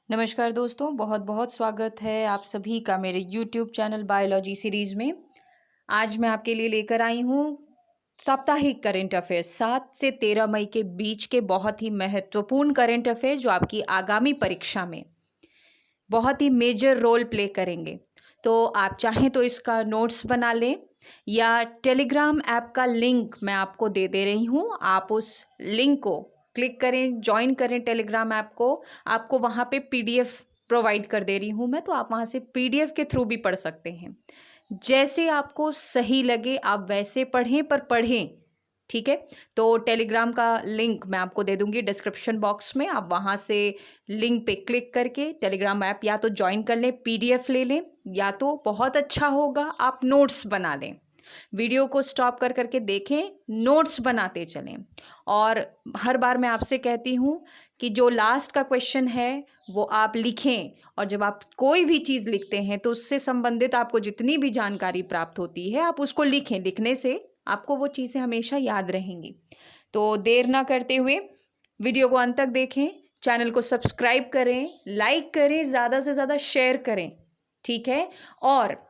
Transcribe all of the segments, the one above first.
नमस्कार दोस्तों, बहुत बहुत स्वागत है आप सभी का मेरे YouTube चैनल बायोलॉजी सीरीज़ में। आज मैं आपके लिए लेकर आई हूँ साप्ताहिक करंट अफेयर्स 7 से 13 मई के बीच के बहुत ही महत्वपूर्ण करंट अफेयर जो आपकी आगामी परीक्षा में बहुत ही मेजर रोल प्ले करेंगे। तो आप चाहें तो इसका नोट्स बना लें या टेलीग्राम ऐप का लिंक मैं आपको दे रही हूँ। आप उस लिंक को क्लिक करें, ज्वाइन करें टेलीग्राम ऐप को। आपको वहाँ पे पीडीएफ प्रोवाइड कर दे रही हूँ मैं, तो आप वहाँ से पीडीएफ के थ्रू भी पढ़ सकते हैं। जैसे आपको सही लगे आप वैसे पढ़ें, पर पढ़ें, ठीक है। तो टेलीग्राम का लिंक मैं आपको दे दूंगी डिस्क्रिप्शन बॉक्स में। आप वहाँ से लिंक पे क्लिक करके टेलीग्राम ऐप या तो ज्वाइन कर लें, पीडीएफ ले लें, या तो बहुत अच्छा होगा आप नोट्स बना लें। वीडियो को स्टॉप कर करके देखें, नोट्स बनाते चलें। और हर बार मैं आपसे कहती हूँ कि जो लास्ट का क्वेश्चन है वो आप लिखें, और जब आप कोई भी चीज़ लिखते हैं तो उससे संबंधित आपको जितनी भी जानकारी प्राप्त होती है आप उसको लिखें। लिखने से आपको वो चीज़ें हमेशा याद रहेंगी। तो देर ना करते हुए वीडियो को अंत तक देखें, चैनल को सब्सक्राइब करें, लाइक करें, ज़्यादा से ज़्यादा शेयर करें, ठीक है। और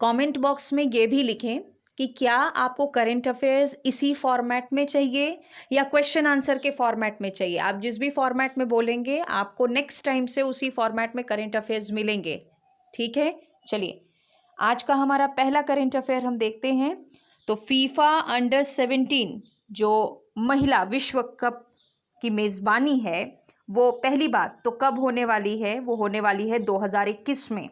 कमेंट बॉक्स में ये भी लिखें कि क्या आपको करंट अफेयर्स इसी फॉर्मेट में चाहिए या क्वेश्चन आंसर के फॉर्मेट में चाहिए। आप जिस भी फॉर्मेट में बोलेंगे आपको नेक्स्ट टाइम से उसी फॉर्मेट में करंट अफेयर्स मिलेंगे, ठीक है। चलिए, आज का हमारा पहला करंट अफेयर हम देखते हैं। तो फीफा अंडर 17 जो महिला विश्व कप की मेज़बानी है, वो पहली बात तो कब होने वाली है? वो होने वाली है 2021 में।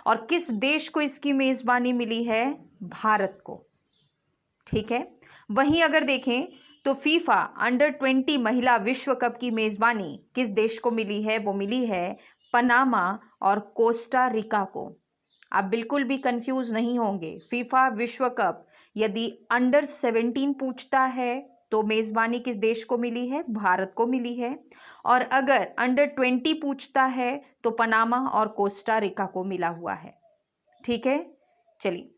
और किस देश को इसकी मेज़बानी मिली है? भारत को, ठीक है। वहीं अगर देखें तो फीफा अंडर 20 महिला विश्व कप की मेज़बानी किस देश को मिली है? वो मिली है पनामा और कोस्टा रिका को। आप बिल्कुल भी कंफ्यूज नहीं होंगे। फीफा विश्व कप यदि अंडर 17 पूछता है तो मेज़बानी किस देश को मिली है? भारत को मिली है। और अगर अंडर 20 पूछता है तो पनामा और कोस्टा रिका को मिला हुआ है, ठीक है। चलिए,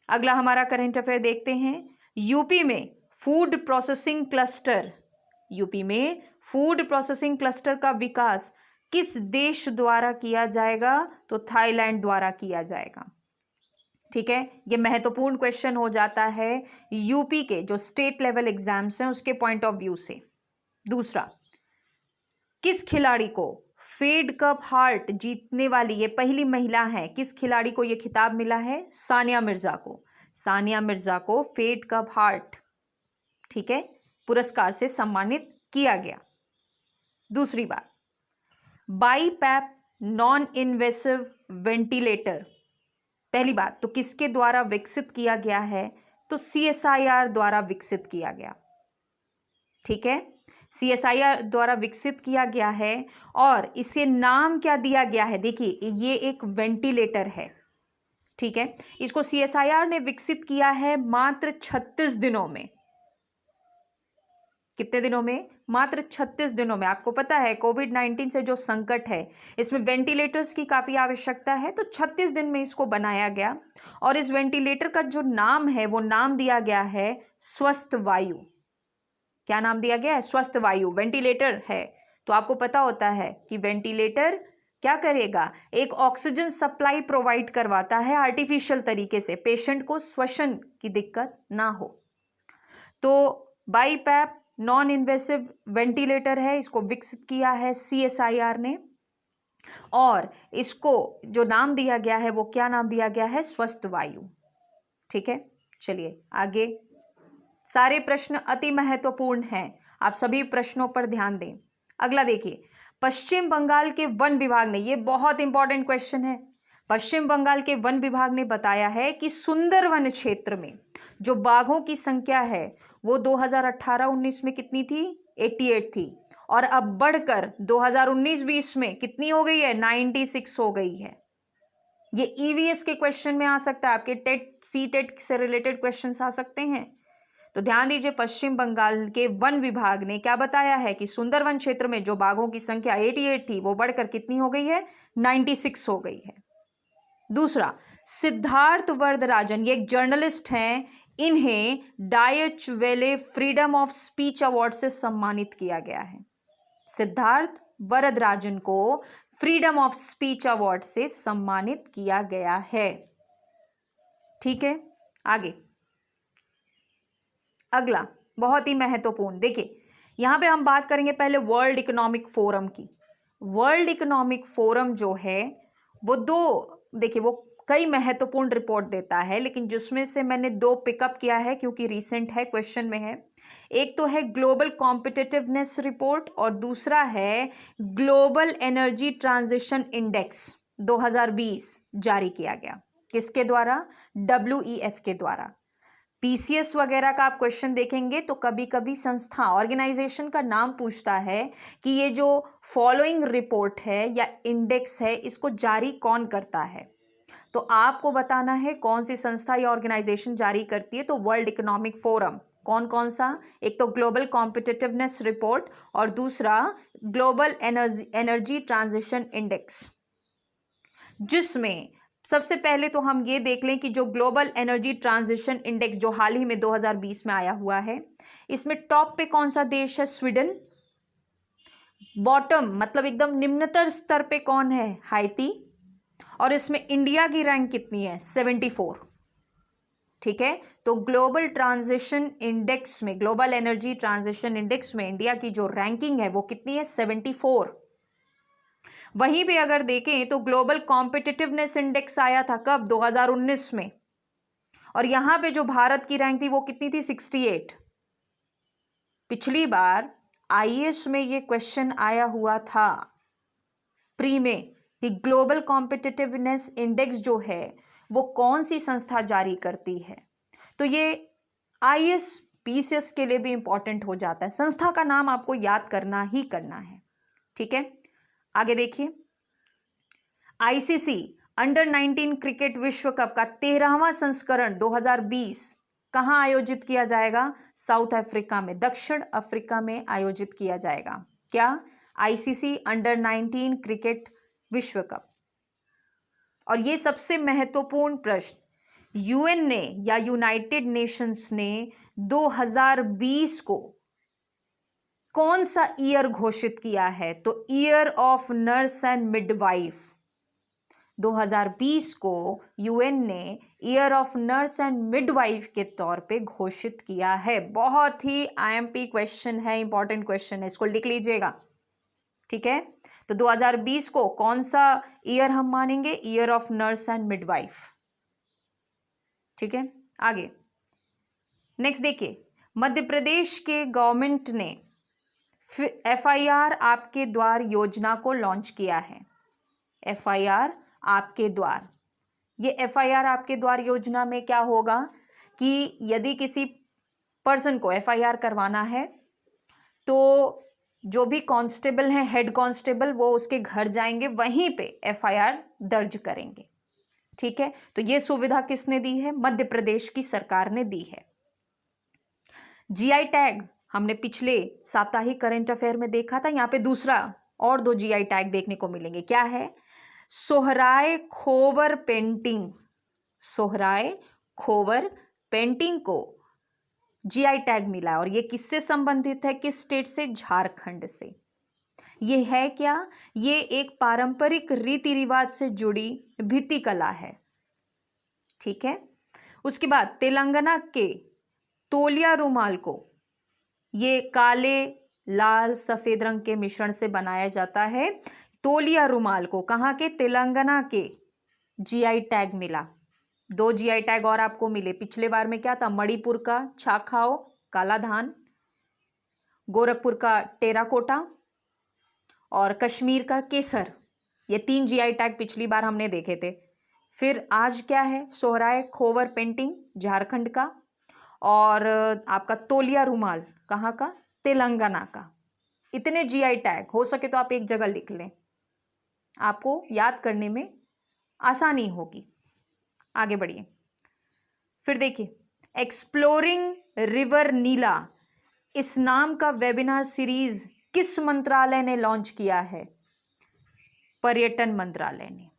अगला हमारा करंट अफेयर देखते हैं। यूपी में फूड प्रोसेसिंग क्लस्टर, यूपी में फूड प्रोसेसिंग क्लस्टर का विकास किस देश द्वारा किया जाएगा? तो थाईलैंड द्वारा किया जाएगा, ठीक है। ये महत्वपूर्ण क्वेश्चन हो जाता है यूपी के जो स्टेट लेवल एग्जाम्स हैं उसके पॉइंट ऑफ व्यू से। दूसरा, किस खिलाड़ी को फेड कप हार्ट जीतने वाली ये पहली महिला है? किस खिलाड़ी को ये खिताब मिला है? सानिया मिर्जा को। सानिया मिर्जा को फेड कप हार्ट, ठीक है, पुरस्कार से सम्मानित किया गया। दूसरी बात, बाईपैप नॉन इन्वेसिव वेंटिलेटर, पहली बात तो किसके द्वारा विकसित किया गया है? तो CSIR द्वारा विकसित किया गया, ठीक है। CSIR द्वारा विकसित किया गया है। और इसे नाम क्या दिया गया है? देखिए, ये एक वेंटिलेटर है, ठीक है। इसको CSIR ने विकसित किया है मात्र 36 दिनों में। कितने दिनों में? मात्र 36 दिनों में। आपको पता है कोविड-19 से जो संकट है इसमें वेंटिलेटर्स की काफ़ी आवश्यकता है, तो 36 दिन में इसको बनाया गया। और इस वेंटिलेटर का जो नाम है वो नाम दिया गया है स्वस्थ वायु। क्या नाम दिया गया है? स्वस्थ वायु। वेंटिलेटर है तो आपको पता होता है कि वेंटिलेटर क्या करेगा? एक ऑक्सीजन सप्लाई प्रोवाइड करवाता है आर्टिफिशियल तरीके से, पेशेंट को श्वसन की दिक्कत ना हो। तो बाईपैप नॉन इन्वेसिव वेंटिलेटर है, इसको विकसित किया है CSIR ने। और इसको जो नाम दिया गया है वो क्या नाम दिया गया है? स्वस्थ वायु, ठीक है। चलिए आगे, सारे प्रश्न अति महत्वपूर्ण हैं, आप सभी प्रश्नों पर ध्यान दें। अगला देखिए, पश्चिम बंगाल के वन विभाग ने, ये बहुत इंपॉर्टेंट क्वेश्चन है। पश्चिम बंगाल के वन विभाग ने बताया है कि सुंदरवन क्षेत्र में जो बाघों की संख्या है वो 2018-19 में कितनी थी? 88 थी। और अब बढ़कर 2019-20 में कितनी हो गई है? 96 हो गई है। ये EVS के क्वेश्चन में आ सकता है, आपके टेट CTET से रिलेटेड क्वेश्चंस आ सकते हैं। तो ध्यान दीजिए, पश्चिम बंगाल के वन विभाग ने क्या बताया है कि सुंदरवन क्षेत्र में जो बाघों की संख्या 88 थी वो बढ़कर कितनी हो गई है? 96 हो गई है। दूसरा, सिद्धार्थ वरदराजन, ये एक जर्नलिस्ट हैं, इन्हें डायच वेले फ्रीडम ऑफ स्पीच अवार्ड से सम्मानित किया गया है। सिद्धार्थ वरदराजन को फ्रीडम ऑफ स्पीच अवार्ड से सम्मानित किया गया है। ठीक है, आगे अगला बहुत ही महत्वपूर्ण, देखिए यहां पे हम बात करेंगे पहले वर्ल्ड इकोनॉमिक फोरम की। वर्ल्ड इकोनॉमिक फोरम जो है वो देखिए वो कई महत्वपूर्ण रिपोर्ट देता है, लेकिन जिसमें से मैंने 2 पिकअप किया है क्योंकि रीसेंट है, क्वेश्चन में है। एक तो है ग्लोबल कॉम्पिटिटिवनेस रिपोर्ट और दूसरा है ग्लोबल एनर्जी ट्रांजिशन इंडेक्स 2020 जारी किया गया। किसके द्वारा? WEF के द्वारा। PCS वगैरह का आप क्वेश्चन देखेंगे तो कभी कभी संस्था ऑर्गेनाइजेशन का नाम पूछता है कि ये जो फॉलोइंग रिपोर्ट है या इंडेक्स है इसको जारी कौन करता है, तो आपको बताना है कौन सी संस्था या ऑर्गेनाइजेशन जारी करती है। तो वर्ल्ड इकोनॉमिक फोरम, कौन कौन सा? एक तो ग्लोबल कॉम्पिटिटिवनेस रिपोर्ट और दूसरा ग्लोबल एनर्जी ट्रांजिशन इंडेक्स, जिसमें सबसे पहले तो हम ये देख लें कि जो ग्लोबल एनर्जी ट्रांजिशन इंडेक्स जो हाल ही में 2020 में आया हुआ है, इसमें टॉप पे कौन सा देश है? स्वीडन। बॉटम मतलब एकदम निम्नतर स्तर पे कौन है? हाइती। और इसमें इंडिया की रैंक कितनी है? 74। ठीक है, तो ग्लोबल ट्रांजिशन इंडेक्स में, ग्लोबल एनर्जी ट्रांजिशन इंडेक्स में इंडिया की जो रैंकिंग है वो कितनी है? 74। वहीं पे अगर देखें तो ग्लोबल कॉम्पिटिटिवनेस इंडेक्स आया था कब? 2019 में, और यहां पे जो भारत की रैंक थी वो कितनी थी? 68। पिछली बार IAS में ये क्वेश्चन आया हुआ था प्री में कि ग्लोबल कॉम्पिटिटिवनेस इंडेक्स जो है वो कौन सी संस्था जारी करती है। तो ये IAS PCS के लिए भी इंपॉर्टेंट हो जाता है, संस्था का नाम आपको याद करना ही करना है। ठीक है, आगे देखिए ICC अंडर 19 क्रिकेट विश्व कप का 13वां संस्करण 2020 कहां आयोजित किया जाएगा? साउथ अफ्रीका में, दक्षिण अफ्रीका में आयोजित किया जाएगा। क्या? ICC अंडर 19 क्रिकेट विश्व कप। और ये सबसे महत्वपूर्ण प्रश्न, UN ने या यूनाइटेड नेशंस ने 2020 को कौन सा ईयर घोषित किया है? तो year of nurse and midwife. 2020 को UN ने year of nurse and midwife के तौर पे घोषित किया है। बहुत ही IMP क्वेश्चन है, इंपॉर्टेंट क्वेश्चन है, इसको लिख लीजिएगा। ठीक है, तो 2020 को कौन सा ईयर हम मानेंगे? Year of nurse and midwife. ठीक है, आगे नेक्स्ट देखिए, मध्य प्रदेश के गवर्नमेंट ने FIR आपके द्वार योजना को लॉन्च किया है। FIR आपके द्वार, ये FIR आपके द्वार योजना में क्या होगा कि यदि किसी पर्सन को FIR करवाना है तो जो भी कांस्टेबल हैं, हेड कांस्टेबल, वो उसके घर जाएंगे, वहीं पे FIR दर्ज करेंगे। ठीक है, तो ये सुविधा किसने दी है? मध्य प्रदेश की सरकार ने दी है। GI टैग हमने पिछले साप्ताहिक करंट अफेयर में देखा था, यहाँ पे दूसरा और 2 GI टैग देखने को मिलेंगे। क्या है? सोहराय खोवर पेंटिंग, सोहराय खोवर पेंटिंग को GI टैग मिला, और ये किससे संबंधित है? किस स्टेट से? झारखंड से। ये है क्या? ये एक पारंपरिक रीति रिवाज से जुड़ी भित्ति कला है। ठीक है, उसके बाद तेलंगाना के तोलिया रुमाल को, ये काले लाल सफेद रंग के मिश्रण से बनाया जाता है। तोलिया रुमाल को कहाँ के? तेलंगाना के। GI टैग मिला। 2 GI टैग और आपको मिले। पिछले बार में क्या था? मणिपुर का छाखाओ काला धान, गोरखपुर का टेराकोटा और कश्मीर का केसर। ये 3 GI टैग पिछली बार हमने देखे थे। फिर आज क्या है? सोहराय खोवर पेंटिंग झारखंड का, और आपका तोलिया रुमाल कहाँ का? तेलंगाना का। इतने GI टैग, हो सके तो आप एक जगह लिख लें, आपको याद करने में आसानी होगी। आगे बढ़िए, फिर देखिए एक्सप्लोरिंग रिवर नीला, इस नाम का वेबिनार सीरीज किस मंत्रालय ने लॉन्च किया है? पर्यटन मंत्रालय ने।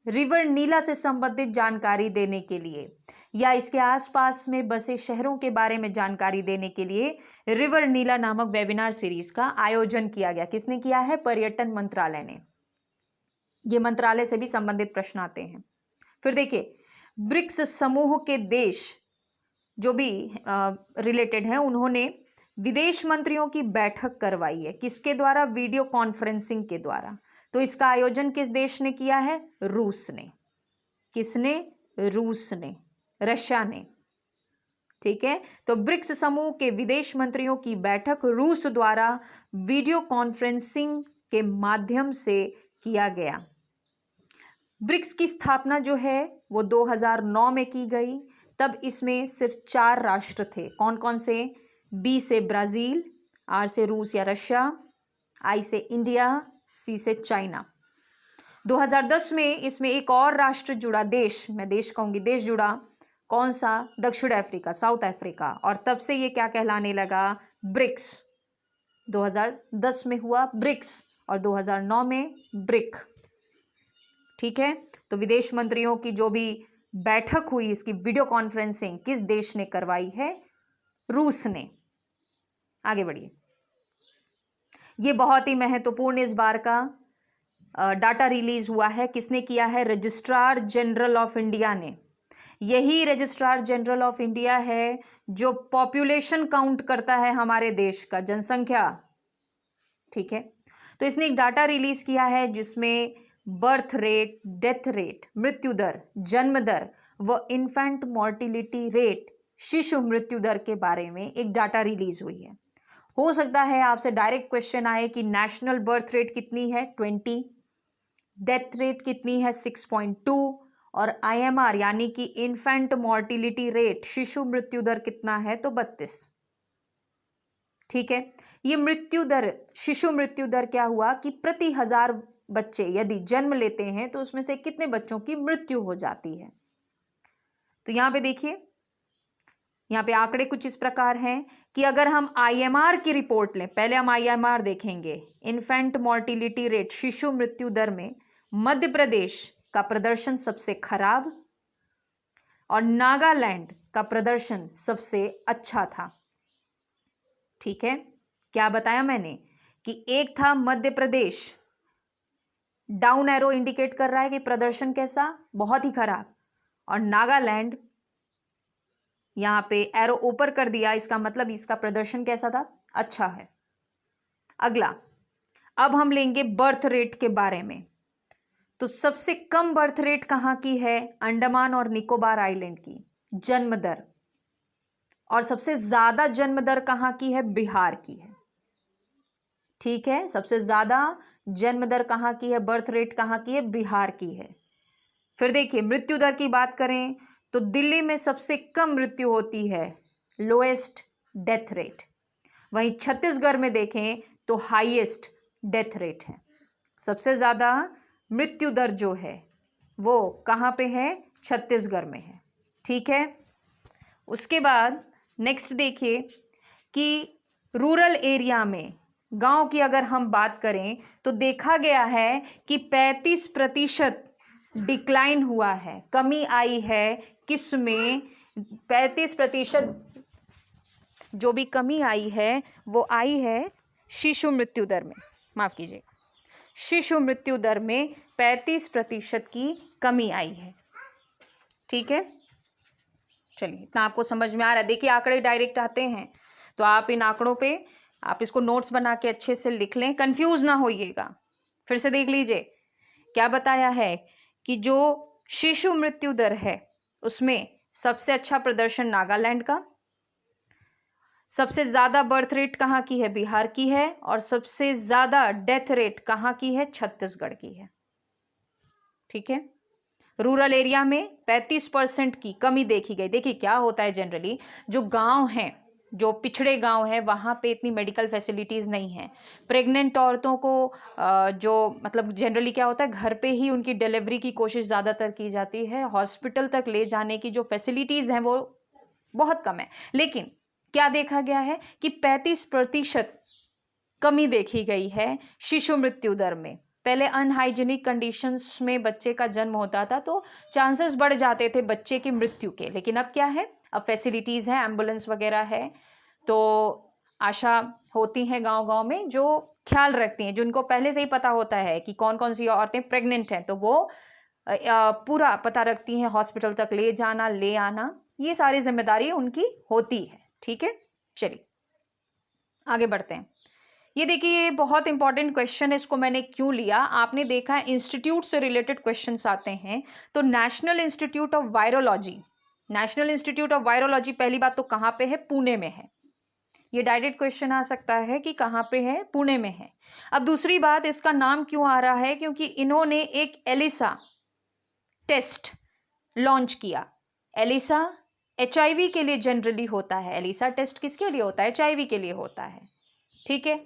रिवर नीला से संबंधित जानकारी देने के लिए या इसके आसपास में बसे शहरों के बारे में जानकारी देने के लिए रिवर नीला नामक वेबिनार सीरीज का आयोजन किया गया। किसने किया है? पर्यटन मंत्रालय ने। ये मंत्रालय से भी संबंधित प्रश्न आते हैं। फिर देखिए, ब्रिक्स समूह के देश जो भी रिलेटेड हैं, उन्होंने विदेश मंत्रियों की बैठक करवाई है। किसके द्वारा? वीडियो कॉन्फ्रेंसिंग के द्वारा। तो इसका आयोजन किस देश ने किया है? रूस ने। किसने? रूस ने, रशिया ने। ठीक है, तो ब्रिक्स समूह के विदेश मंत्रियों की बैठक रूस द्वारा वीडियो कॉन्फ्रेंसिंग के माध्यम से किया गया। ब्रिक्स की स्थापना जो है वो 2009 में की गई। तब इसमें सिर्फ 4 राष्ट्र थे। कौन कौन से? बी से ब्राजील, आर से रूस या रशिया, आई से इंडिया, सी से चाइना। 2010 में इसमें एक और राष्ट्र जुड़ा, देश, मैं देश कहूंगी, देश जुड़ा। कौन सा? दक्षिण अफ्रीका, साउथ अफ्रीका। और तब से ये क्या कहलाने लगा? ब्रिक्स। 2010 में हुआ ब्रिक्स और 2009 में ब्रिक। ठीक है, तो विदेश मंत्रियों की जो भी बैठक हुई, इसकी वीडियो कॉन्फ्रेंसिंग किस देश ने करवाई है? रूस ने। आगे बढ़िए। ये बहुत ही महत्वपूर्ण इस बार का डाटा रिलीज हुआ है। किसने किया है? रजिस्ट्रार जनरल ऑफ इंडिया ने। यही रजिस्ट्रार जनरल ऑफ इंडिया है जो पॉपुलेशन काउंट करता है हमारे देश का, जनसंख्या। ठीक है, तो इसने एक डाटा रिलीज किया है जिसमें बर्थ रेट, डेथ रेट, मृत्यु दर, जन्म दर व इन्फेंट मोर्टिलिटी रेट, शिशु मृत्यु दर के बारे में एक डाटा रिलीज हुई है। हो सकता है आपसे डायरेक्ट क्वेश्चन आए कि नेशनल बर्थ रेट कितनी है? 20, डेथ रेट कितनी है? 6.2, और IMR यानी कि इन्फेंट मोर्टिलिटी रेट, शिशु मृत्यु दर कितना है? तो 32। ठीक है, ये मृत्यु दर, शिशु मृत्यु दर क्या हुआ कि प्रति 1000 बच्चे यदि जन्म लेते हैं तो उसमें से कितने बच्चों की मृत्यु हो जाती है। तो यहां पे देखिए, यहां पे आंकड़े कुछ इस प्रकार हैं कि अगर हम IMR की रिपोर्ट लें, पहले हम IMR देखेंगे, इन्फेंट मोर्टिलिटी रेट, शिशु मृत्यु दर में मध्य प्रदेश का प्रदर्शन सबसे खराब और नागालैंड का प्रदर्शन सबसे अच्छा था। ठीक है, क्या बताया मैंने कि एक था Madhya Pradesh, down arrow indicate कर रहा है कि प्रदर्शन कैसा? बहुत ही खराब। और नागालैंड, यहां पे एरो ऊपर कर दिया, इसका मतलब इसका प्रदर्शन कैसा था? अच्छा है। अगला, अब हम लेंगे बर्थ रेट के बारे में। तो सबसे कम बर्थ रेट कहां की है? अंडमान और निकोबार आइलैंड की, जन्म दर। और सबसे ज्यादा जन्म दर कहां की है? बिहार की है। ठीक है, सबसे ज्यादा जन्म दर कहां की है? बर्थ रेट कहां की है? बिहार की है। फिर देखिए, मृत्यु दर की बात करें तो दिल्ली में सबसे कम मृत्यु होती है, लोएस्ट डेथ रेट। वहीं छत्तीसगढ़ में देखें तो हाईएस्ट डेथ रेट है। सबसे ज्यादा मृत्यु दर जो है वो कहाँ पे है? छत्तीसगढ़ में है। ठीक है, उसके बाद नेक्स्ट देखिए कि रूरल एरिया में, गांव की अगर हम बात करें तो देखा गया है कि 35% डिक्लाइन हुआ है, कमी आई है। किस में? 35% जो भी कमी आई है वो आई है शिशु मृत्यु दर में, माफ कीजिए, शिशु मृत्यु दर में 35% की कमी आई है। ठीक है, चलिए, इतना आपको समझ में आ रहा है। देखिए, आंकड़े डायरेक्ट आते हैं तो आप इन आंकड़ों पे आप इसको नोट्स बना के अच्छे से लिख लें, कंफ्यूज ना होइएगा। फिर से देख लीजिए, क्या बताया है कि जो शिशु मृत्यु दर है उसमें सबसे अच्छा प्रदर्शन नागालैंड का, सबसे ज्यादा बर्थ रेट कहाँ की है? बिहार की है। और सबसे ज्यादा डेथ रेट कहाँ की है? छत्तीसगढ़ की है। ठीक है, रूरल एरिया में 35% की कमी देखी गई। देखिए क्या होता है, जनरली जो गांव हैं, जो पिछड़े गांव हैं, वहाँ पे इतनी मेडिकल फैसिलिटीज़ नहीं है। प्रेग्नेंट औरतों को जो मतलब जनरली क्या होता है, घर पे ही उनकी डिलीवरी की कोशिश ज़्यादातर की जाती है। हॉस्पिटल तक ले जाने की जो फैसिलिटीज़ हैं वो बहुत कम है। लेकिन क्या देखा गया है कि 35% कमी देखी गई है शिशु मृत्यु दर में। पहले अनहाइजीनिक कंडीशंस में बच्चे का जन्म होता था तो चांसेस बढ़ जाते थे बच्चे की मृत्यु के, लेकिन अब क्या है, अब फैसिलिटीज़ है, एम्बुलेंस वगैरह है, तो आशा होती हैं गांव-गांव में जो ख्याल रखती हैं, जिनको पहले से ही पता होता है कि कौन कौन सी औरतें प्रेग्नेंट हैं, तो वो पूरा पता रखती हैं, हॉस्पिटल तक ले जाना, ले आना, ये सारी जिम्मेदारी उनकी होती है। ठीक है, चलिए आगे बढ़ते हैं। ये देखिए, ये बहुत इंपॉर्टेंट क्वेश्चन है, इसको मैंने क्यों लिया, आपने देखा है इंस्टीट्यूट से रिलेटेड क्वेश्चंस आते हैं, तो national institute of virology, national institute of virology पहली बात तो कहाँ पे है, पुणे में है। ये डायरेक्ट क्वेश्चन आ सकता है कि कहाँ पे है, पुणे में है। अब दूसरी बात, इसका नाम क्यों आ रहा है, क्योंकि इन्होंने एक एलिसा टेस्ट लॉन्च किया। एलिसा HIV के लिए जनरली होता है, एलिसा टेस्ट किसके लिए होता है, HIV के लिए होता है। ठीक है,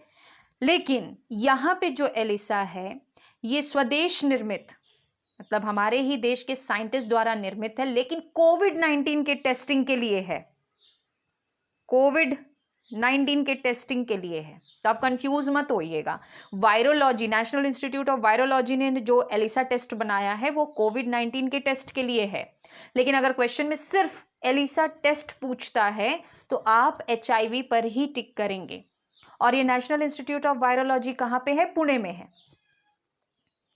लेकिन यहाँ पे जो एलिसा है ये स्वदेश निर्मित, मतलब हमारे ही देश के साइंटिस्ट द्वारा निर्मित है, लेकिन कोविड-19 के टेस्टिंग के लिए है, कोविड-19 के टेस्टिंग के लिए है, तो आप कंफ्यूज मत होइएगा। Virology, national institute of virology ने जो एलिसा टेस्ट बनाया है वो कोविड-19 के टेस्ट के लिए है, लेकिन अगर क्वेश्चन में सिर्फ एलिसा टेस्ट पूछता है तो आप HIV पर ही टिक करेंगे, और ये नेशनल इंस्टीट्यूट ऑफ वायरोलॉजी कहाँ पे है, पुणे में है।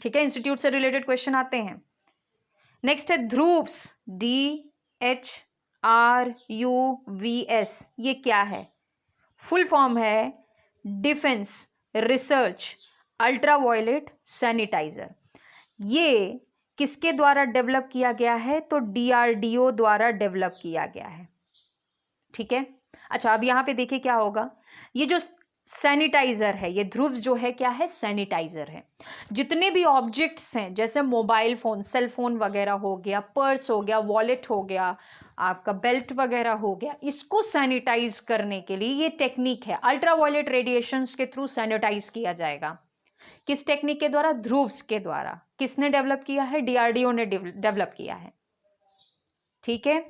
ठीक है, इंस्टीट्यूट से रिलेटेड क्वेश्चन आते हैं। नेक्स्ट है ध्रुव्स, DHRUVS, ये क्या है, फुल फॉर्म है डिफेंस रिसर्च अल्ट्रावायलेट सैनिटाइजर। ये किसके द्वारा डेवलप किया गया है, तो DRDO द्वारा डेवलप किया गया है। ठीक है, अच्छा अब यहाँ पे देखिए क्या होगा, ये जो सैनिटाइजर है, ये ध्रुव्स जो है क्या है, सैनिटाइजर है। जितने भी ऑब्जेक्ट्स हैं, जैसे मोबाइल फोन, सेल फोन वगैरह हो गया, पर्स हो गया, वॉलेट हो गया, आपका बेल्ट वगैरह हो गया, इसको सैनिटाइज करने के लिए ये टेक्निक है, अल्ट्रावायलेट रेडिएशंस के थ्रू सैनिटाइज किया जाएगा। किस टेक्निक के द्वारा, ध्रुव्स के द्वारा। किसने डेवलप किया है, DRDO ने डेवलप किया है। ठीक है,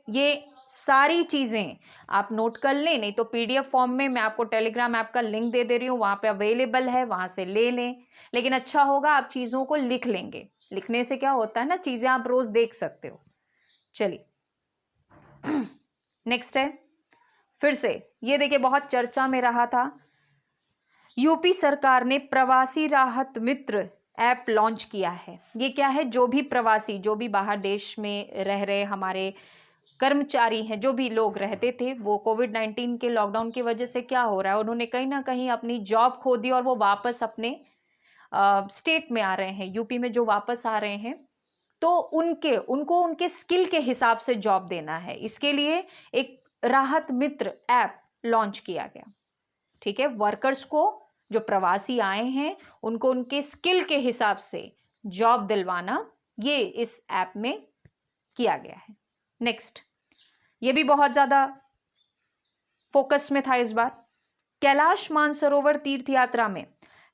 ये सारी चीजें आप नोट कर लें, नहीं तो PDF फॉर्म में मैं आपको टेलीग्राम ऐप का लिंक दे दे रही हूँ, वहां पे अवेलेबल है, वहां से ले लें। लेकिन अच्छा होगा आप चीजों को लिख लेंगे, लिखने से क्या होता है ना, चीजें आप रोज देख सकते हो। चलिए नेक्स्ट है, फिर से ये देखिए बहुत चर्चा में रहा था, यूपी सरकार ने प्रवासी राहत मित्र ऐप लॉन्च किया है। ये क्या है, जो भी प्रवासी, जो भी बाहर देश में रह रहे हमारे कर्मचारी हैं, जो भी लोग रहते थे, वो कोविड-19 के लॉकडाउन की वजह से क्या हो रहा है, उन्होंने कहीं ना कहीं अपनी जॉब खो दी और वो वापस अपने स्टेट में आ रहे हैं, यूपी में जो वापस आ रहे हैं, तो उनको उनके स्किल के हिसाब से जॉब देना है। इसके लिए एक राहत मित्र ऐप लॉन्च किया गया। ठीक है, वर्कर्स को, जो प्रवासी आए हैं, उनको उनके स्किल के हिसाब से जॉब दिलवाना, ये इस ऐप में किया गया है। नेक्स्ट, ये भी बहुत ज्यादा फोकस में था इस बार, कैलाश मानसरोवर तीर्थ यात्रा में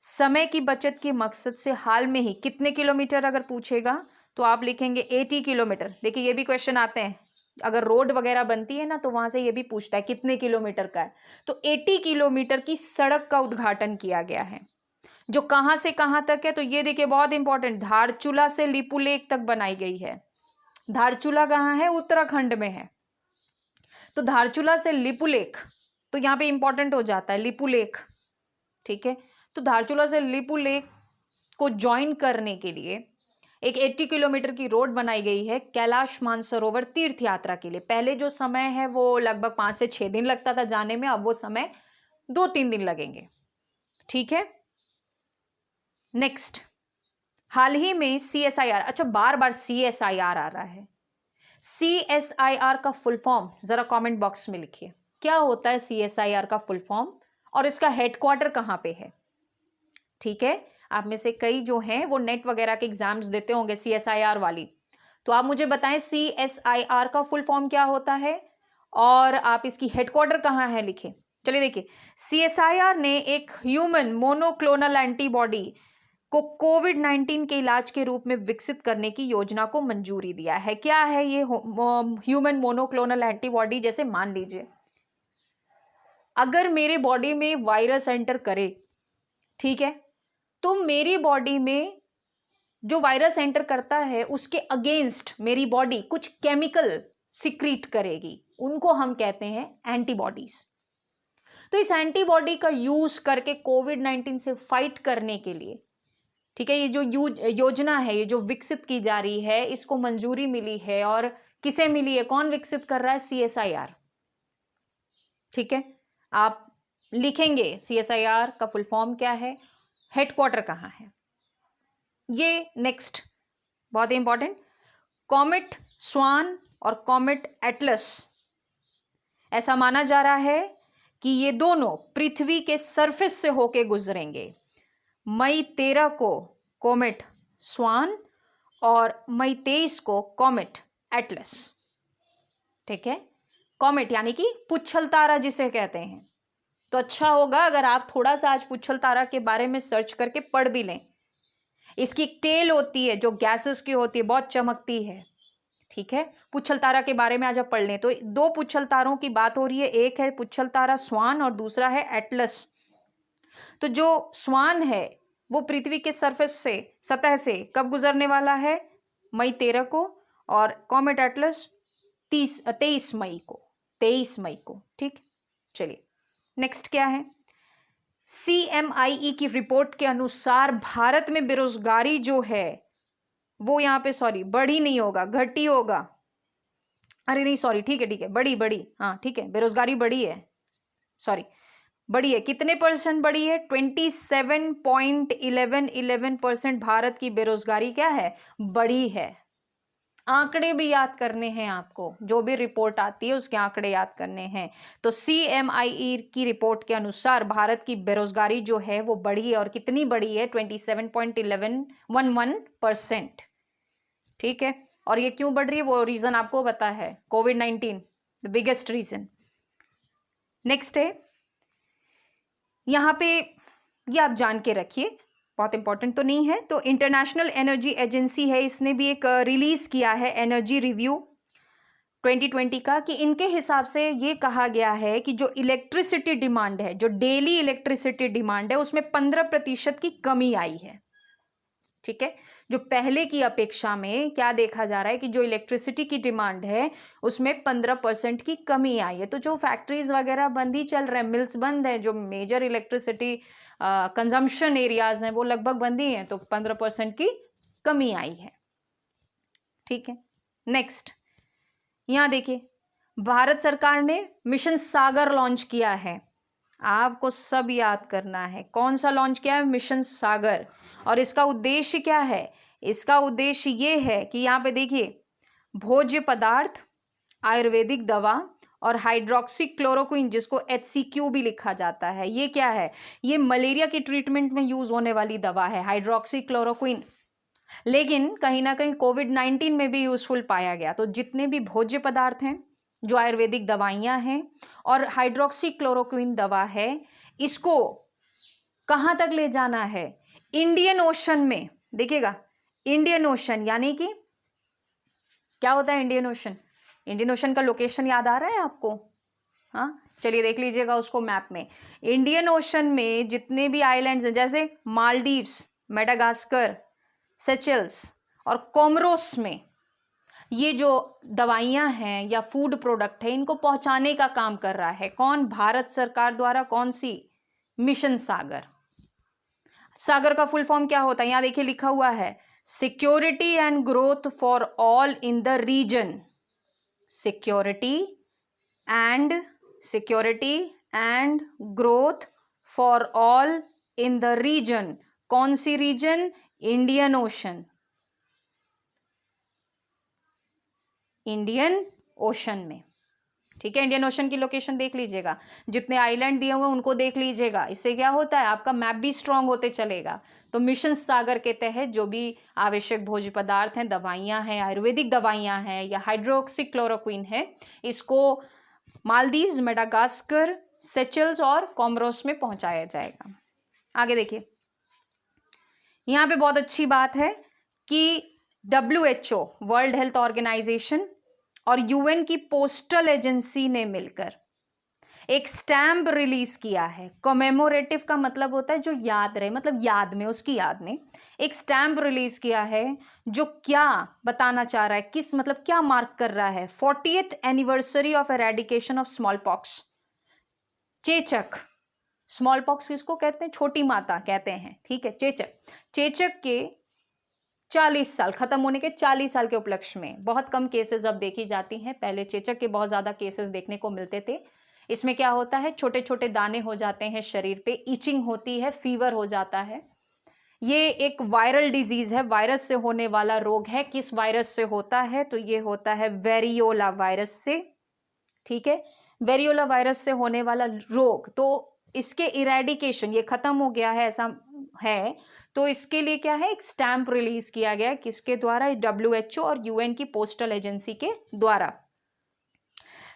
समय की बचत के मकसद से हाल में ही कितने किलोमीटर अगर पूछेगा तो आप लिखेंगे 80 किलोमीटर। देखिए ये भी क्वेश्चन आते हैं, अगर रोड वगैरह बनती है ना तो वहां से ये भी पूछता है कितने किलोमीटर का है, तो 80 किलोमीटर की सड़क का उद्घाटन किया गया है, जो कहां से कहां तक है, तो ये देखिए बहुत इंपॉर्टेंट, धारचूला से लिपुलेख तक बनाई गई है। धारचूला कहाँ है, उत्तराखंड में है, तो धारचूला से लिपुलेख, तो यहाँ पे इंपॉर्टेंट हो जाता है लिपुलेख। ठीक है, तो धारचूला से लिपुलेख को ज्वाइन करने के लिए एक 80 किलोमीटर की रोड बनाई गई है कैलाश मानसरोवर तीर्थ यात्रा के लिए। पहले जो समय है वो लगभग 5 से 6 दिन लगता था जाने में, अब वो समय 2-3 दिन लगेंगे। ठीक है, नेक्स्ट, हाल ही में CSIR, अच्छा बार बार CSIR आ रहा है, CSIR का फुल फॉर्म जरा कमेंट बॉक्स में लिखिए, क्या होता है CSIR का फुल फॉर्म और इसका हेडक्वार्टर कहां पे है। ठीक है, आप में से कई जो हैं वो नेट वगैरह के एग्जाम्स देते होंगे CSIR वाली, तो आप मुझे बताएं CSIR का फुल फॉर्म क्या होता है और आप इसकी हेडक्वार्टर कहां है लिखें। चलिए देखिए, CSIR ने एक ह्यूमन मोनोक्लोनल एंटीबॉडी को कोविड-19 के इलाज के रूप में विकसित करने की योजना को मंजूरी दिया है। क्या है ये ह्यूमन मोनोक्लोनल एंटीबॉडी, जैसे मान लीजिए अगर मेरे बॉडी में वायरस एंटर करे, ठीक है, तो मेरी बॉडी में जो वायरस एंटर करता है उसके अगेंस्ट मेरी बॉडी कुछ केमिकल सिक्रीट करेगी, उनको हम कहते हैं एंटीबॉडीज। तो इस एंटीबॉडी का यूज करके कोविड-19 से फाइट करने के लिए, ठीक है, ये जो योजना है, ये जो विकसित की जा रही है, इसको मंजूरी मिली है। और किसे मिली है, कौन विकसित कर रहा है? CSIR। ठीक है, आप लिखेंगे CSIR का फुल फॉर्म क्या है, हेडक्वार्टर कहाँ है। ये नेक्स्ट बहुत ही इंपॉर्टेंट, कॉमेट स्वान और कॉमेट एटलस, ऐसा माना जा रहा है कि ये दोनों पृथ्वी के सरफेस से होके गुजरेंगे। मई 13 को कॉमेट स्वान और मई 23 को कॉमेट एटलस। ठीक है, कॉमेट यानी कि पुच्छल तारा जिसे कहते हैं। तो अच्छा होगा अगर आप थोड़ा सा आज पुच्छल तारा के बारे में सर्च करके पढ़ भी लें। इसकी एक टेल होती है जो गैसेस की होती है, बहुत चमकती है। ठीक है, पुच्छल तारा के बारे में आज आप पढ़ लें। तो दो पुच्छल तारों की बात हो रही है, एक है पुच्छल तारा स्वान और दूसरा है एटलस। तो जो स्वान है वो पृथ्वी के सरफेस से, सतह से कब गुजरने वाला है? मई 13 को, और कॉमेट एटलस 23 मई को। ठीक, चलिए नेक्स्ट क्या है। CMIE की रिपोर्ट के अनुसार भारत में बेरोजगारी जो है वो यहाँ पे बढ़ी नहीं होगा, घटी होगा। अरे नहीं सॉरी, ठीक है बड़ी, हाँ ठीक है, बेरोजगारी बढ़ी है, बढ़ी है। कितने परसेंट बढ़ी है? 27.11% भारत की बेरोजगारी क्या है? बढ़ी है। आंकड़े भी याद करने हैं आपको, जो भी रिपोर्ट आती है उसके आंकड़े याद करने हैं। तो CMIE की रिपोर्ट के अनुसार भारत की बेरोजगारी जो है वो बढ़ी है, और कितनी बढ़ी है? 27.11% ठीक है, और ये क्यों बढ़ रही है वो रीजन आपको पता है, कोविड-19 द बिगेस्ट रीजन। नेक्स्ट है, यहाँ पे ये आप जान के रखिए, बहुत इंपॉर्टेंट तो नहीं है। तो इंटरनेशनल एनर्जी एजेंसी है, इसने भी एक रिलीज किया है एनर्जी रिव्यू 2020 का, कि इनके हिसाब से ये कहा गया है कि जो इलेक्ट्रिसिटी डिमांड है, जो डेली इलेक्ट्रिसिटी डिमांड है, उसमें 15% की कमी आई है। ठीक है, जो पहले की अपेक्षा में क्या देखा जा रहा है कि जो इलेक्ट्रिसिटी की डिमांड है उसमें 15% की कमी आई है। तो जो फैक्ट्रीज वगैरह बंद ही चल रहे हैं, मिल्स बंद है, जो मेजर इलेक्ट्रिसिटी कंजम्पशन एरियाज हैं वो लगभग बंद ही हैं, तो 15% की कमी आई है। ठीक है, नेक्स्ट यहाँ देखिए, भारत सरकार ने मिशन सागर लॉन्च किया है। आपको सब याद करना है, कौन सा लॉन्च किया है? मिशन सागर। और इसका उद्देश्य क्या है? इसका उद्देश्य ये है कि यहाँ पे देखिए, भोज्य पदार्थ, आयुर्वेदिक दवा और हाइड्रोक्सी क्लोरोक्विन, जिसको HCQ भी लिखा जाता है, ये क्या है? ये मलेरिया के ट्रीटमेंट में यूज होने वाली दवा है, हाइड्रोक्सी क्लोरोक्विन। लेकिन कहीं ना कहीं कोविड-19 में भी यूजफुल पाया गया। तो जितने भी भोज्य पदार्थ हैं, जो आयुर्वेदिक दवाइयाँ हैं और हाइड्रोक्सी क्लोरोक्विन दवा है, इसको कहाँ तक ले जाना है? इंडियन ओशन में। देखिएगा, इंडियन ओशन यानी कि क्या होता है इंडियन ओशन? इंडियन ओशन का लोकेशन याद आ रहा है आपको? हाँ, चलिए देख लीजिएगा उसको मैप में। इंडियन ओशन में जितने भी आइलैंड्स हैं, जैसे मालदीव्स, मेडागास्कर, सेचेल्स और कोमोरोस में, ये जो दवाइयाँ हैं या फूड प्रोडक्ट है, इनको पहुंचाने का काम कर रहा है कौन? भारत सरकार द्वारा। कौन सी? मिशन सागर। सागर का फुल फॉर्म क्या होता है? यहाँ देखिए लिखा हुआ है, security and growth for all in the region. Security and growth for all in the region. कौन सी region? Indian Ocean. Indian Ocean में। ठीक है, इंडियन ओशन की लोकेशन देख लीजिएगा, जितने आइलैंड दिए हुए उनको देख लीजिएगा। इससे क्या होता है, आपका मैप भी स्ट्रांग होते चलेगा। तो मिशन सागर के तहत जो भी आवश्यक भोज्य पदार्थ हैं, दवाइयाँ हैं, आयुर्वेदिक दवाइयाँ हैं या हाइड्रोक्सी क्लोरोक्विन है, इसको मालदीव्स, मेडागास्कर, सेचेल्स और कोमोरोस में पहुंचाया जाएगा। आगे देखिए, यहाँ पे बहुत अच्छी बात है कि WHO, वर्ल्ड हेल्थ ऑर्गेनाइजेशन और UN की पोस्टल एजेंसी ने मिलकर एक स्टैम्प रिलीज किया है। कॉमेमोरेटिव का मतलब होता है जो याद रहे, मतलब याद में, उसकी याद में एक स्टैम्प रिलीज किया है जो क्या बताना चाह रहा है, किस मतलब क्या मार्क कर रहा है, 40th anniversary of eradication of small pox, चेचक। स्मॉल पॉक्स किसको कहते हैं? छोटी माता कहते हैं, ठीक है। चेचक के 40 साल खत्म होने के 40 साल के उपलक्ष्य में बहुत कम केसेस अब देखी जाती हैं। पहले चेचक के बहुत ज्यादा केसेस देखने को मिलते थे। इसमें क्या होता है, छोटे छोटे दाने हो जाते हैं शरीर पे, इचिंग होती है, फीवर हो जाता है। ये एक वायरल डिजीज है, वायरस से होने वाला रोग है। किस वायरस से होता है? तो ये होता है वेरियोला वायरस से, ठीक है। वेरियोला वायरस से होने वाला रोग, तो इसके इरेडिकेशन, ये खत्म हो गया है ऐसा है, तो इसके लिए क्या है, एक स्टैंप रिलीज किया गया, किसके द्वारा? WHO और UN की पोस्टल एजेंसी के द्वारा।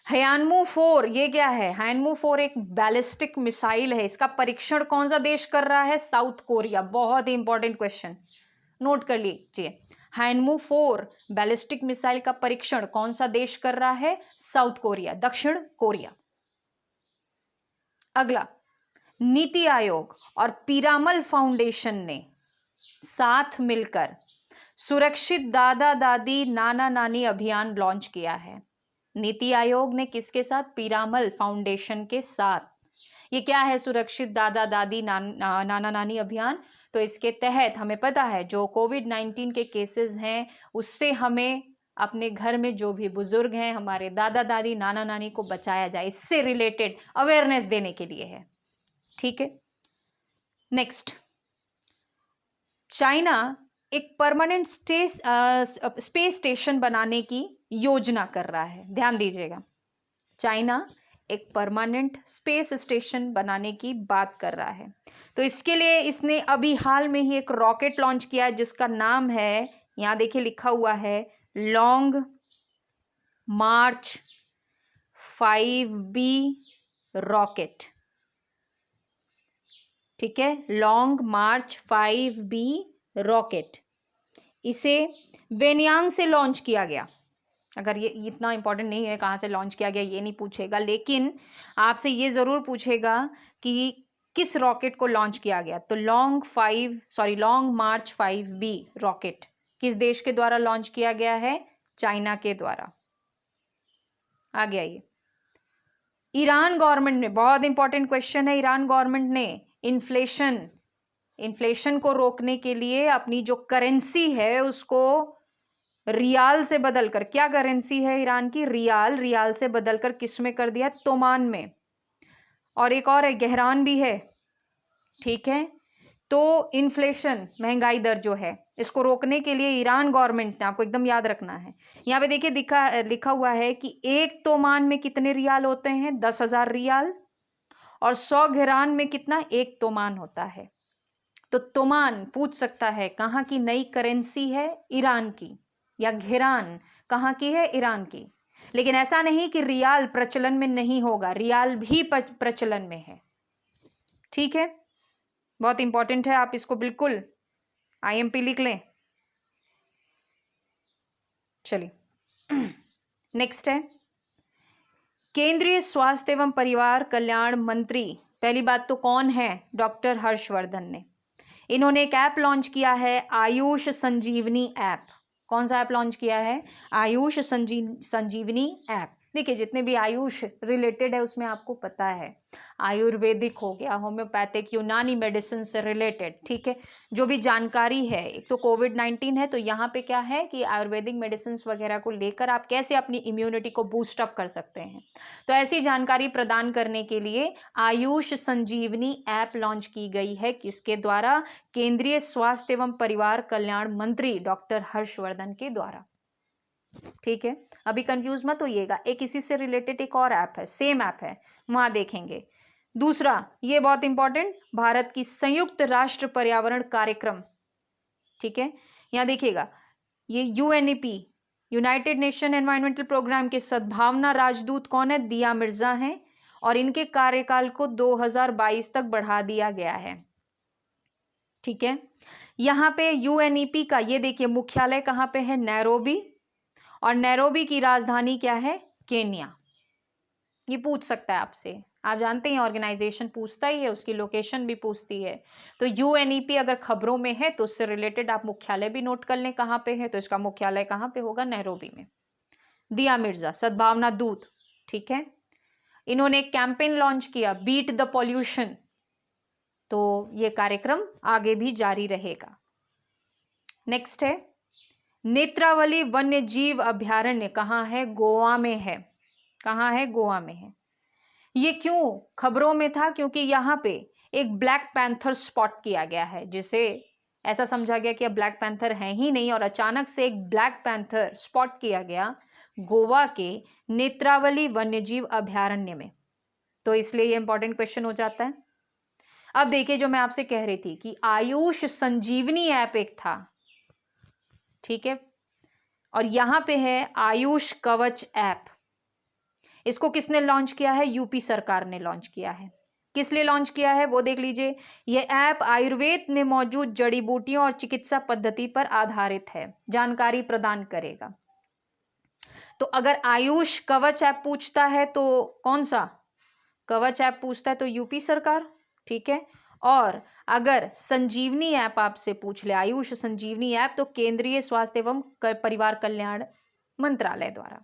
हयानमू 4, ये क्या है? हयानमू 4 एक बैलिस्टिक मिसाइल है। इसका परीक्षण कौन सा देश कर रहा है? South Korea. बहुत ही इंपॉर्टेंट क्वेश्चन, नोट कर लीजिए। हयानमू 4 बैलिस्टिक मिसाइल का परीक्षण कौन सा देश कर रहा है? साउथ कोरिया, दक्षिण कोरिया। अगला, नीति आयोग और पीरामल फाउंडेशन ने साथ मिलकर सुरक्षित दादा दादी नाना नानी अभियान लॉन्च किया है। नीति आयोग ने किसके साथ? पीरामल फाउंडेशन के साथ। ये क्या है? सुरक्षित दादा दादी नाना नानी अभियान। तो इसके तहत हमें पता है जो कोविड-19 के केसेस हैं उससे हमें अपने घर में जो भी बुजुर्ग हैं, हमारे दादा दादी नाना नानी को बचाया जाए, इससे रिलेटेड अवेयरनेस देने के लिए है, ठीक है। नेक्स्ट, चाइना एक परमानेंट स्पेस स्टेशन बनाने की योजना कर रहा है। ध्यान दीजिएगा, चाइना एक परमानेंट स्पेस स्टेशन बनाने की बात कर रहा है। तो इसके लिए इसने अभी हाल में ही एक रॉकेट लॉन्च किया है जिसका नाम है, यहां देखिए लिखा हुआ है, लॉन्ग मार्च 5B रॉकेट, ठीक है। लॉन्ग मार्च 5B रॉकेट, इसे वेन्यांग से लॉन्च किया गया। अगर ये इतना इंपॉर्टेंट नहीं है कहाँ से लॉन्च किया गया, ये नहीं पूछेगा, लेकिन आपसे ये जरूर पूछेगा कि किस रॉकेट को लॉन्च किया गया। तो लॉन्ग मार्च 5B रॉकेट किस देश के द्वारा लॉन्च किया गया है? चाइना के द्वारा। आगे आइए, ईरान गवर्नमेंट ने, बहुत इंपॉर्टेंट क्वेश्चन है, ईरान गवर्नमेंट ने इन्फ्लेशन को रोकने के लिए अपनी जो करेंसी है उसको रियाल से बदलकर, क्या करेंसी है ईरान की? रियाल से बदलकर किस में कर दिया? तोमान में। और एक और है, गहरान भी है, ठीक है। तो इन्फ्लेशन, महंगाई दर जो है, इसको रोकने के लिए ईरान गवर्नमेंट ने, आपको एकदम याद रखना है, यहाँ पे देखिए लिखा हुआ है कि एक तोमान में कितने रियाल होते हैं? 10,000 रियाल। और 100 घेरान में कितना? एक तोमान होता है। तो तोमान पूछ सकता है कहाँ की नई करेंसी है? ईरान की। या घेरान कहाँ की है? ईरान की। लेकिन ऐसा नहीं कि रियाल प्रचलन में नहीं होगा, रियाल भी प्रचलन में है, ठीक है। बहुत इंपॉर्टेंट है, आप इसको बिल्कुल IMP लिख लें। चलिए नेक्स्ट है, केंद्रीय स्वास्थ्य एवं परिवार कल्याण मंत्री, पहली बात तो कौन है? डॉक्टर हर्षवर्धन ने। इन्होंने एक ऐप लॉन्च किया है, आयुष संजीवनी ऐप। कौन सा ऐप लॉन्च किया है? आयुष संजीवनी ऐप। देखिए जितने भी आयुष रिलेटेड है उसमें आपको पता है, आयुर्वेदिक हो गया, होम्योपैथिक, यूनानी मेडिसिन से रिलेटेड, ठीक है, जो भी जानकारी है। एक तो कोविड-19 है तो यहाँ पे क्या है कि आयुर्वेदिक मेडिसिन वगैरह को लेकर आप कैसे अपनी इम्यूनिटी को बूस्ट अप कर सकते हैं, तो ऐसी जानकारी प्रदान करने के लिए आयुष संजीवनी ऐप लॉन्च की गई है। किसके द्वारा? केंद्रीय स्वास्थ्य एवं परिवार कल्याण मंत्री डॉक्टर हर्षवर्धन के द्वारा, ठीक है। अभी कंफ्यूज मत होइएगा, एक इसी से रिलेटेड एक और ऐप है, सेम ऐप है, वहां देखेंगे। दूसरा, ये बहुत इंपॉर्टेंट, भारत की संयुक्त राष्ट्र पर्यावरण कार्यक्रम, ठीक है। यहां देखिएगा, ये UNEP, United Nation environmental programme के सद्भावना राजदूत कौन है? दिया मिर्जा हैं, और इनके कार्यकाल को 2022 तक बढ़ा दिया गया है, ठीक है। यहाँ पे UNEP का ये देखिए मुख्यालय कहाँ पे है? नैरोबी, और नैरोबी की राजधानी क्या है? केन्या। ये पूछ सकता है आपसे, आप जानते हैं ऑर्गेनाइजेशन पूछता ही है, उसकी लोकेशन भी पूछती है। तो यूएनईपी अगर खबरों में है तो उससे रिलेटेड आप मुख्यालय भी नोट कर लें कहाँ पे है। तो इसका मुख्यालय कहाँ पे होगा? नैरोबी में। दिया मिर्जा, सद्भावना दूत, ठीक है। इन्होंने एक कैंपेन लॉन्च किया, बीट द पॉल्यूशन। तो ये कार्यक्रम आगे भी जारी रहेगा। नेक्स्ट है नेत्रावली वन्य जीव अभयारण्य, कहाँ है? गोवा में है। कहाँ है? गोवा में है। ये क्यों खबरों में था? क्योंकि यहाँ पे एक ब्लैक पैंथर स्पॉट किया गया है, जिसे ऐसा समझा गया कि अब ब्लैक पैंथर है ही नहीं, और अचानक से एक ब्लैक पैंथर स्पॉट किया गया गोवा के नेत्रावली वन्यजीव अभयारण्य में। तो इसलिए ये इंपॉर्टेंट क्वेश्चन हो जाता है। अब देखिए, जो मैं आपसे कह रही थी कि आयुष संजीवनी ऐप एक था, ठीक है, और यहां पे है आयुष कवच ऐप। इसको किसने लॉन्च किया है? यूपी सरकार ने लॉन्च किया है। किस लिए लॉन्च किया है वो देख लीजिए। यह ऐप आयुर्वेद में मौजूद जड़ी बूटियों और चिकित्सा पद्धति पर आधारित है, जानकारी प्रदान करेगा। तो अगर आयुष कवच ऐप पूछता है तो कौन सा? कवच ऐप पूछता है तो यूपी सरकार, ठीक है। और अगर संजीवनी ऐप आपसे पूछ ले, आयुष संजीवनी ऐप, तो केंद्रीय स्वास्थ्य एवं परिवार कल्याण मंत्रालय द्वारा।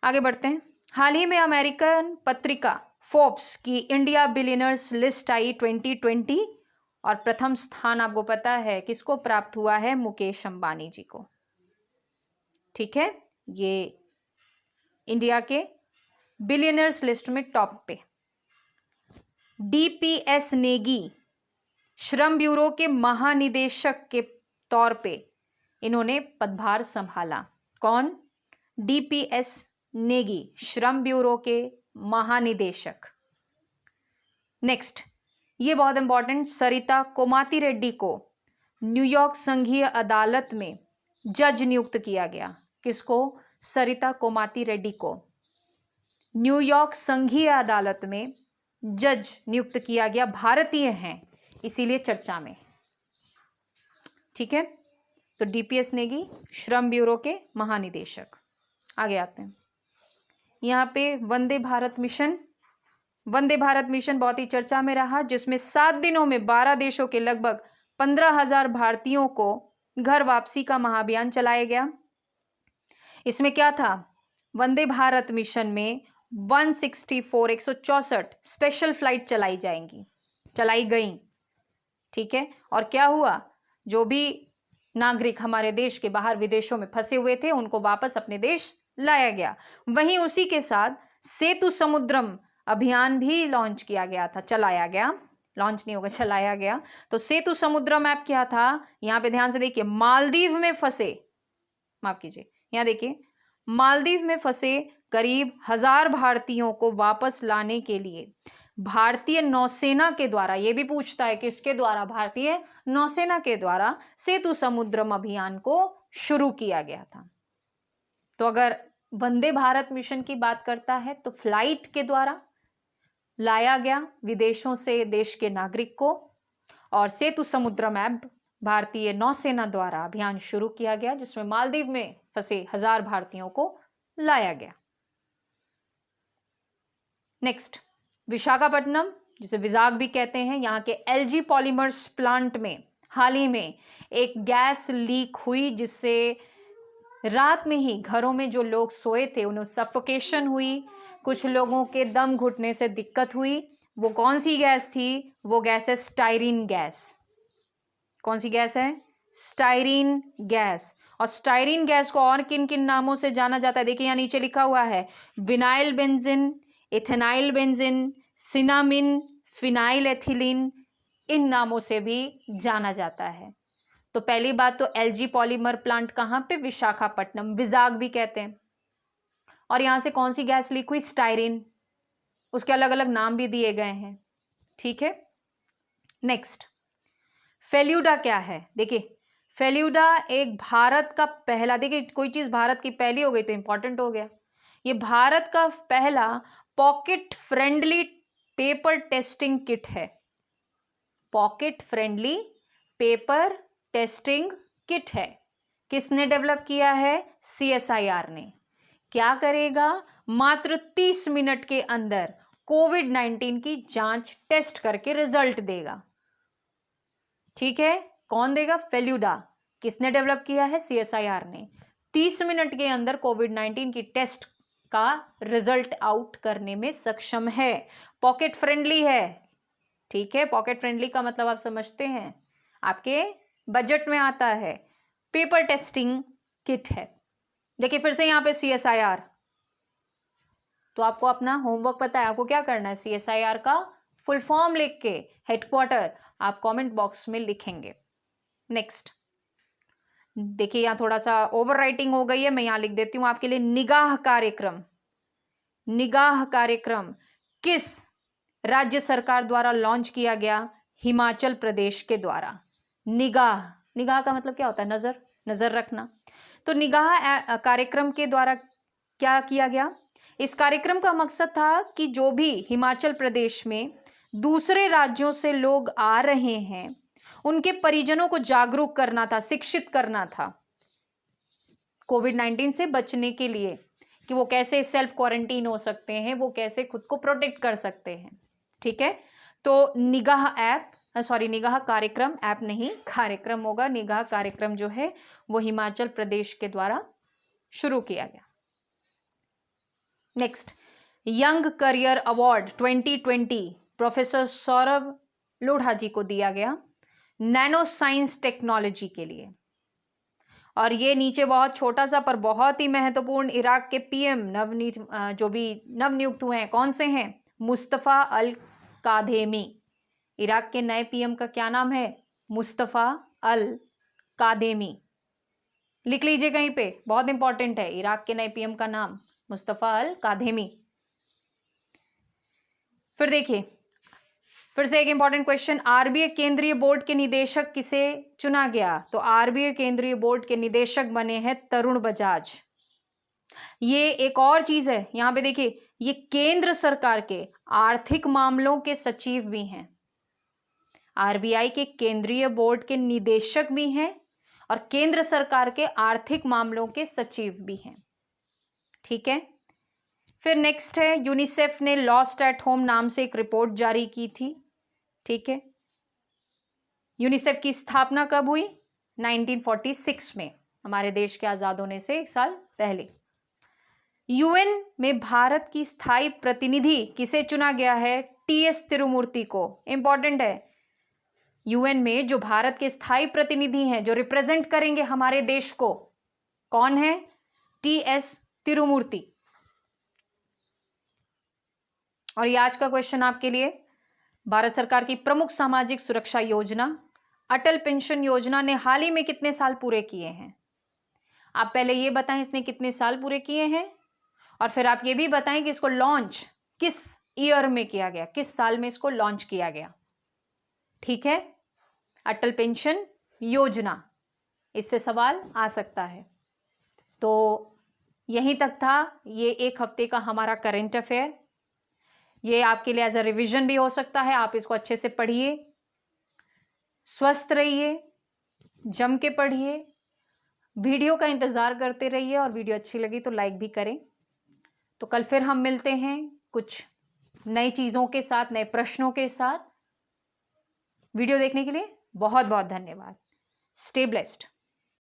आगे बढ़ते हैं। हाल ही में अमेरिकन पत्रिका फोर्ब्स की इंडिया बिलियनर्स लिस्ट आई 2020, और प्रथम स्थान आपको पता है किसको प्राप्त हुआ है? मुकेश अंबानी जी को, ठीक है। ये इंडिया के बिलियनर्स लिस्ट में टॉप पे। डीपीएस नेगी श्रम ब्यूरो के महानिदेशक के तौर पे इन्होंने पदभार संभाला। कौन? डीपीएस नेगी, श्रम ब्यूरो के महानिदेशक। नेक्स्ट, ये बहुत इंपॉर्टेंट, सरिता कोमाती रेड्डी को न्यूयॉर्क संघीय अदालत में जज नियुक्त किया गया। किसको? सरिता कोमाती रेड्डी को न्यूयॉर्क संघीय अदालत में जज नियुक्त किया गया। भारतीय हैं इसीलिए चर्चा में, ठीक है। तो डीपीएस नेगी, श्रम ब्यूरो के महानिदेशक। आगे आते हैं। यहाँ पे वंदे भारत मिशन, वंदे भारत मिशन बहुत ही चर्चा में रहा, जिसमें 7 दिनों में 12 देशों के लगभग 15,000 भारतीयों को घर वापसी का महाअभियान चलाया गया। इसमें क्या था? वंदे भारत मिशन में 164 स्पेशल फ्लाइट चलाई गई, ठीक है। और क्या हुआ? जो भी नागरिक हमारे देश के बाहर विदेशों में फंसे हुए थे उनको वापस अपने देश लाया गया। वहीं उसी के साथ सेतु समुद्रम अभियान भी लॉन्च किया गया था, चलाया गया, लॉन्च नहीं होगा, चलाया गया। तो सेतु समुद्रम ऐप क्या था? यहां पे ध्यान से देखिए, मालदीव में फंसे, माफ कीजिए, यहां देखिए, मालदीव में फंसे करीब 1000 भारतीयों को वापस लाने के लिए भारतीय नौसेना के द्वारा, ये भी पूछता है किसके द्वारा? भारतीय नौसेना के द्वारा सेतु समुद्रम अभियान को शुरू किया गया था। तो अगर वंदे भारत मिशन की बात करता है तो फ्लाइट के द्वारा लाया गया विदेशों से देश के नागरिक को, और सेतु समुद्रम ऐप भारतीय नौसेना द्वारा अभियान शुरू किया गया, जिसमें मालदीव में फंसे 1000 भारतीयों को लाया गया। नेक्स्ट, विशाखापट्टनम, जिसे विजाग भी कहते हैं, यहाँ के एलजी पॉलीमर्स प्लांट में हाल ही में एक गैस लीक हुई, जिससे रात में ही घरों में जो लोग सोए थे उन्हें सफोकेशन हुई, कुछ लोगों के दम घुटने से दिक्कत हुई। वो कौन सी गैस थी? वो गैस है स्टाइरीन गैस। कौन सी गैस है? Styrene gas. और स्टाइरीन गैस को और किन किन नामों से जाना जाता है? देखिए यहाँ नीचे लिखा हुआ है, vinyl benzene, ethenyl benzene, cinnamene, phenyl ethylene, इन नामों से भी जाना जाता है। तो पहली बात तो एलजी पॉलीमर प्लांट कहाँ पे? विशाखापट्टनम, विजाग भी कहते हैं। और यहां से कौन सी गैस लीक हुई? स्टाइरीन। उसके अलग अलग नाम भी दिए गए हैं, ठीक है। नेक्स्ट, फेल्यूडा क्या है? देखिए, फेल्यूडा एक भारत का पहला, देखिए कोई चीज भारत की पहली हो गई तो इंपॉर्टेंट हो गया। ये भारत का पहला pocket friendly paper testing kit है। Pocket friendly paper testing kit है। किसने डेवलप किया है? CSIR ने। क्या करेगा? मात्र 30 मिनट के अंदर कोविड-19 की जांच टेस्ट करके रिजल्ट देगा। ठीक है, कौन देगा? फेल्यूडा। किसने डेवलप किया है? CSIR ने। 30 मिनट के अंदर कोविड-19 की टेस्ट का रिजल्ट आउट करने में सक्षम है। पॉकेट फ्रेंडली है। ठीक है, पॉकेट फ्रेंडली का मतलब आप समझते हैं, आपके बजट में आता है। पेपर टेस्टिंग किट है। देखिए फिर से यहां पे CSIR, तो आपको अपना होमवर्क पता है, आपको क्या करना है? CSIR का फुल फॉर्म लिख के हेडक्वार्टर आप कमेंट बॉक्स में लिखेंगे। नेक्स्ट देखिए, यहां थोड़ा सा ओवर राइटिंग हो गई है, मैं यहां लिख देती हूं आपके लिए। निगाह कार्यक्रम, निगाह कार्यक्रम किस राज्य सरकार द्वारा लॉन्च किया गया? हिमाचल प्रदेश के द्वारा। निगाह, निगाह का मतलब क्या होता है? नजर, नजर रखना। तो निगाह कार्यक्रम के द्वारा क्या किया गया? इस कार्यक्रम का मकसद था कि जो भी हिमाचल प्रदेश में दूसरे राज्यों से लोग आ रहे हैं, उनके परिजनों को जागरूक करना था, शिक्षित करना था कोविड-19 से बचने के लिए, कि वो कैसे सेल्फ क्वारंटीन हो सकते हैं, वो कैसे खुद को प्रोटेक्ट कर सकते हैं। ठीक है, तो निगाह ऐप, सॉरी निगाह कार्यक्रम, ऐप नहीं कार्यक्रम होगा। निगाह कार्यक्रम जो है वो हिमाचल प्रदेश के द्वारा शुरू किया गया। Next, young career award 2020 professor Saurabh Lodha ji को दिया गया नैनो साइंस टेक्नोलॉजी के लिए। और ये नीचे बहुत छोटा सा पर बहुत ही महत्वपूर्ण, इराक के PM जो भी नवनियुक्त हुए हैं, कौन से हैं? मुस्तफ़ा अल कादेमी। इराक के नए PM का क्या नाम है? मुस्तफ़ा अल कादेमी। लिख लीजिए कहीं पे, बहुत इंपॉर्टेंट है, इराक के नए PM का नाम मुस्तफ़ा अल कादेमी। फिर देखिए, फिर से एक इंपॉर्टेंट क्वेश्चन, RBI केंद्रीय बोर्ड के निदेशक किसे चुना गया? तो RBI केंद्रीय बोर्ड के निदेशक बने हैं तरुण बजाज। ये एक और चीज है, यहां पे देखिए, ये केंद्र सरकार के आर्थिक मामलों के सचिव भी हैं। RBI के केंद्रीय बोर्ड के निदेशक भी हैं और केंद्र सरकार के आर्थिक मामलों के सचिव भी हैं। ठीक है, फिर नेक्स्ट है, यूनिसेफ ने लॉस्ट एट होम नाम से एक रिपोर्ट जारी की थी। ठीक है, यूनिसेफ की स्थापना कब हुई? 1946 में, हमारे देश के आजाद होने से 1 साल पहले। UN में भारत की स्थायी प्रतिनिधि किसे चुना गया है? TS तिरुमूर्ति को। इंपॉर्टेंट है, UN में जो भारत के स्थायी प्रतिनिधि हैं, जो रिप्रेजेंट करेंगे हमारे देश को, कौन है? TS तिरुमूर्ति। और ये आज का क्वेश्चन आपके लिए, भारत सरकार की प्रमुख सामाजिक सुरक्षा योजना अटल पेंशन योजना ने हाल ही में कितने साल पूरे किए हैं? आप पहले ये बताएं इसने कितने साल पूरे किए हैं, और फिर आप ये भी बताएं कि इसको लॉन्च किस ईयर में किया गया, किस साल में इसको लॉन्च किया गया। ठीक है, अटल पेंशन योजना, इससे सवाल आ सकता है। तो यहीं तक था ये एक हफ्ते का हमारा करंट अफेयर। ये आपके लिए एज अ रिवीजन भी हो सकता है, आप इसको अच्छे से पढ़िए, स्वस्थ रहिए, जम के पढ़िए, वीडियो का इंतजार करते रहिए, और वीडियो अच्छी लगी तो लाइक भी करें। तो कल फिर हम मिलते हैं कुछ नई चीज़ों के साथ, नए प्रश्नों के साथ। वीडियो देखने के लिए बहुत बहुत धन्यवाद। Stay blessed.